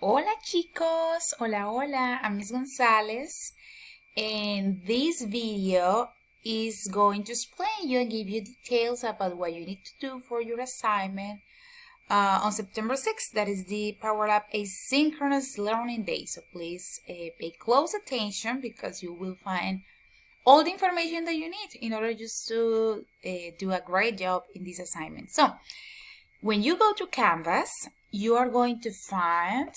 Hola chicos, hola, I'm Miss Gonzalez, and this video is going to explain you and give you details about what you need to do for your assignment on September 6th. That is the PowerUp Asynchronous Learning Day. So please pay close attention because you will find all the information that you need in order just to do a great job in this assignment. So when you go to Canvas, you are going to find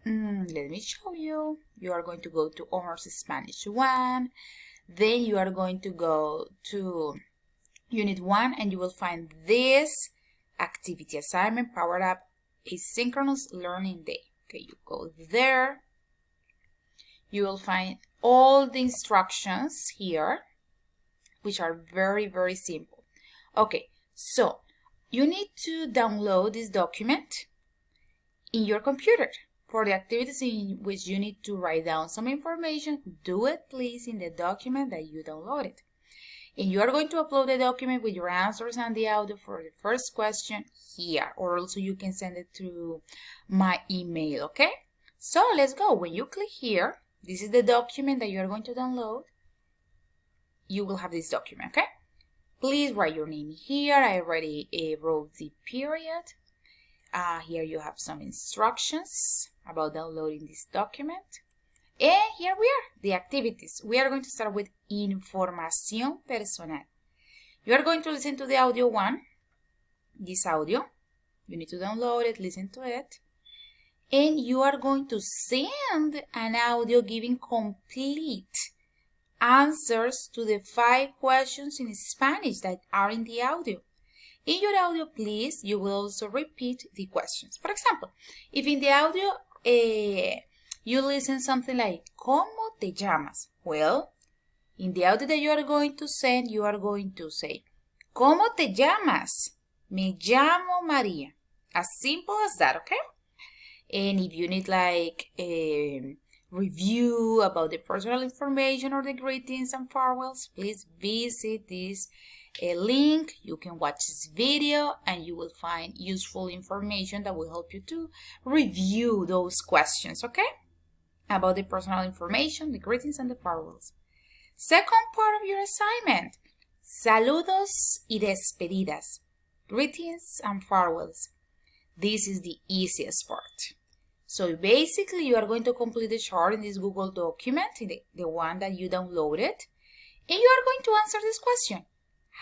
let me show you. You are going to go to Honors Spanish 1. Then you are going to go to Unit 1 and you will find this activity assignment, PowerUp Asynchronous Learning Day. Okay, you go there. You will find all the instructions here, which are very simple. Okay, so you need to download this document in your computer. For the activities in which you need to write down some information, do it please in the document that you downloaded. And you are going to upload the document with your answers and the audio for the first question here, or also you can send it to my email, okay? So let's go. When you click here, this is the document that you are going to download. You will have this document, okay? Please write your name here. I already wrote the period. Here you have some instructions about downloading this document. And here we are, the activities. We are going to start with Información Personal. You are going to listen to the audio one, this audio. You need to download it, listen to it. And you are going to send an audio giving complete answers to the 5 questions in Spanish that are in the audio. In your audio, please, you will also repeat the questions. For example, if in the audio you listen something like, ¿Cómo te llamas? Well, in the audio that you are going to send, you are going to say, ¿Cómo te llamas? Me llamo María. As simple as that, okay? And if you need like a review about the personal information or the greetings and farewells, please visit this link. You can watch this video and you will find useful information that will help you to review those questions, okay? About the personal information, the greetings and the farewells. Second part of your assignment, saludos y despedidas, greetings and farewells. This is the easiest part. So basically you are going to complete the chart in this Google document, the one that you downloaded, and you are going to answer this question.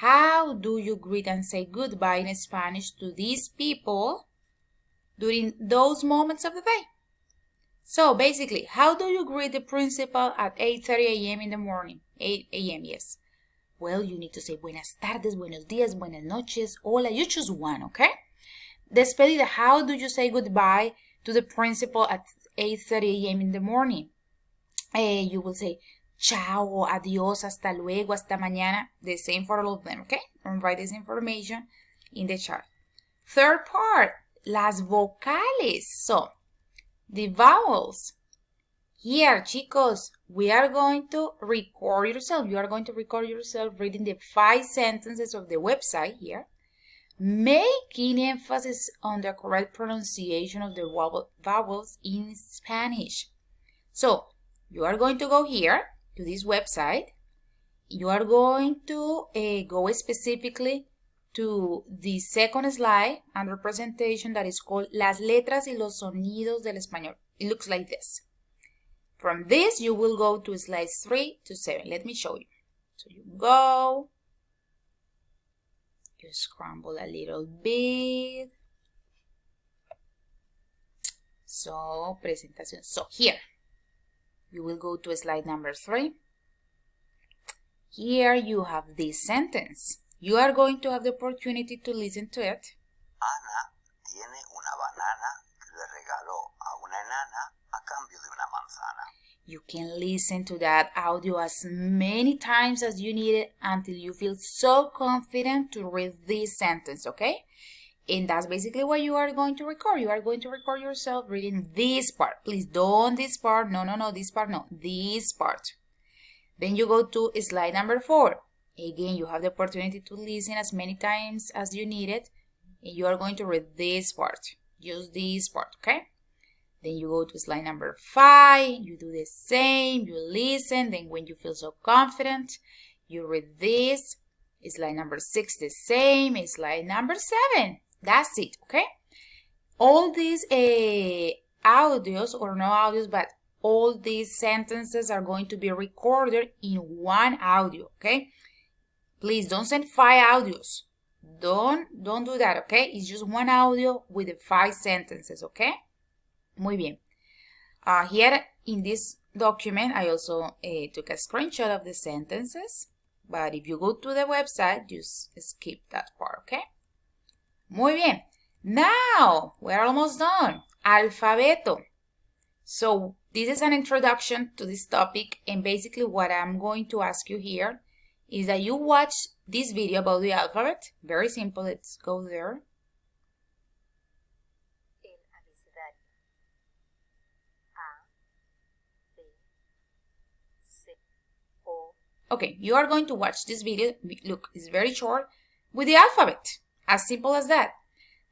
How do you greet and say goodbye in Spanish to these people during those moments of the day? So basically, how do you greet the principal at 8:30 a.m. in the morning? 8 a.m., yes. Well, you need to say buenas tardes, buenos días, buenas noches, hola. You choose one, okay? Despedida, how do you say goodbye to the principal at 8:30 a.m. in the morning? You will say chao, adiós, hasta luego, hasta mañana. The same for all of them, okay? And write this information in the chart. Third part, las vocales. So, the vowels. Here, chicos, we are going to record yourself. You are going to record yourself reading the 5 sentences of the website here, making emphasis on the correct pronunciation of the vowels in Spanish. So, you are going to go here to this website. You are going to go specifically to the second slide under presentation that is called Las letras y los sonidos del español. It looks like this. From this, you will go to slides 3 to 7. Let me show you. So you go, you scramble a little bit. So, presentation. So here, you will go to slide number 3. Here you have this sentence. You are going to have the opportunity to listen to it. Ana tiene una banana que le regaló a una enana a cambio de una manzana. You can listen to that audio as many times as you need it until you feel so confident to read this sentence, okay? And that's basically what you are going to record. You are going to record yourself reading this part. Please don't this part. No, this part, no. This part. Then you go to slide number 4. Again, you have the opportunity to listen as many times as you need it. And you are going to read this part. Just this part, okay? Then you go to slide number 5, you do the same, you listen, then when you feel so confident, you read this. Slide number 6, the same. Slide number 7. That's it, okay? All these audios, or no audios, but all these sentences are going to be recorded in one audio, okay? Please don't send 5 audios. Don't do that, okay? It's just one audio with the 5 sentences, okay? Muy bien. Here in this document, I also took a screenshot of the sentences. But if you go to the website, just skip that part, okay? Muy bien. Now, we're almost done. Alfabeto. So, this is an introduction to this topic, and basically what I'm going to ask you here is that you watch this video about the alphabet. Very simple. Let's go there. El abecedario. A, B, C, O. Okay, you are going to watch this video. Look, it's very short with the alphabet. As simple as that.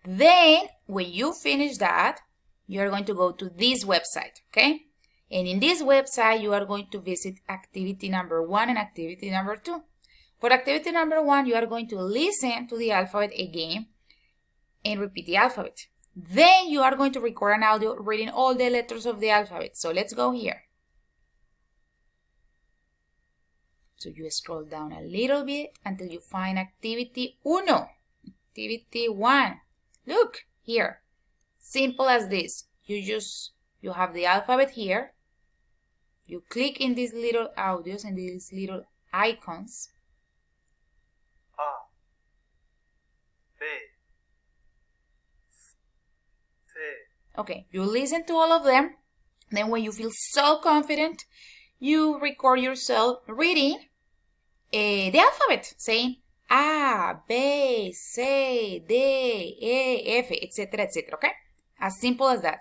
Then, when you finish that, you are going to go to this website, okay? And in this website, you are going to visit activity number 1 and activity number 2. For activity number 1, you are going to listen to the alphabet again and repeat the alphabet. Then you are going to record an audio reading all the letters of the alphabet. So let's go here. So you scroll down a little bit until you find activity 1. Activity 1. Look here. Simple as this. You have the alphabet here. You click in these little audios and these little icons. A, B, C. Okay, you listen to all of them. Then when you feel so confident, you record yourself reading the alphabet, saying A, B, C, D, E, F, etc., etc., okay? As simple as that.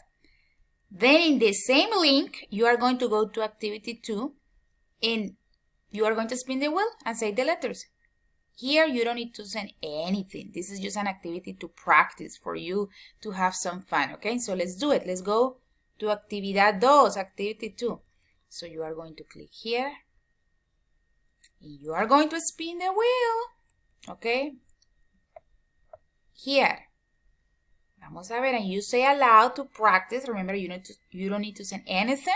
Then in the same link, you are going to go to activity 2 and you are going to spin the wheel and say the letters. Here, you don't need to send anything. This is just an activity to practice for you to have some fun, okay? So let's do it. Let's go to actividad 2, activity 2. So you are going to click here. You are going to spin the wheel, okay? Here. Vamos a ver, and you say aloud to practice. Remember, you don't need to send anything,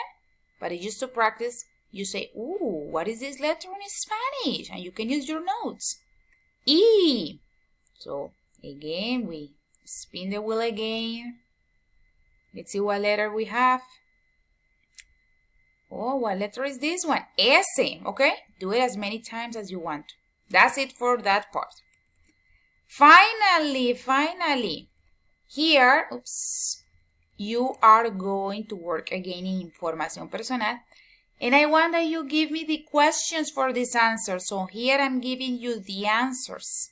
but it's just to practice. You say, ooh, what is this letter in Spanish? And you can use your notes. E. So, again, we spin the wheel again. Let's see what letter we have. Oh, what letter is this one? S, okay? Do it as many times as you want. That's it for that part. Finally, here, you are going to work again in Información Personal. And I want that you give me the questions for this answer. So here I'm giving you the answers.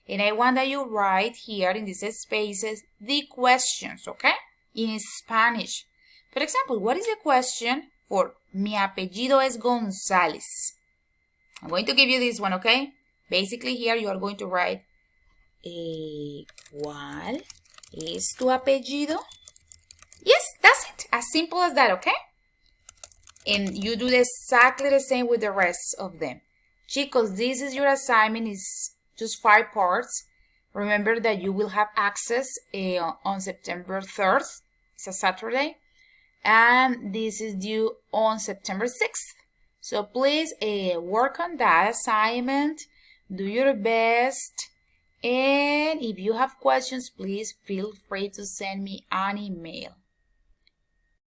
And I want that you write here in these spaces the questions, okay? In Spanish. For example, what is the question for mi apellido es González? I'm going to give you this one, okay? Basically here you are going to write ¿cuál es tu apellido? Yes, that's it. As simple as that, okay? And you do exactly the same with the rest of them. Chicos, this is your assignment. It's just 5 parts. Remember that you will have access on September 3rd. It's a Saturday. And this is due on September 6th. So please work on that assignment. Do your best. And if you have questions, please feel free to send me an email.